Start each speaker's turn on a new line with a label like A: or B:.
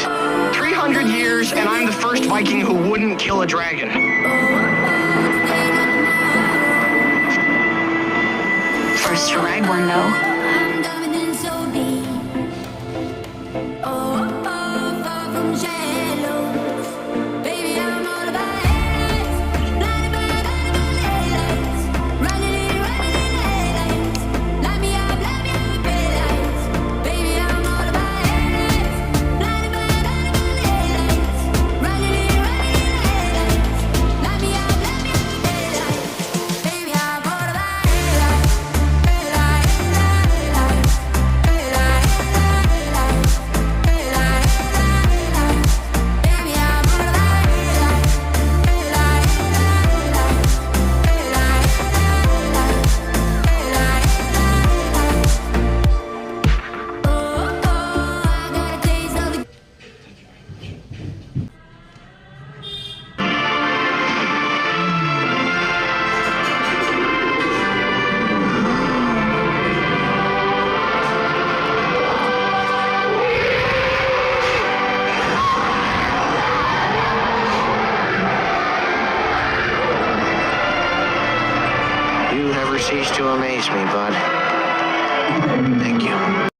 A: Vikings?
B: 300 years, and I'm the first Viking who wouldn't kill a dragon.
C: First to ride one, though.
A: You never cease to amaze me, bud. Thank you.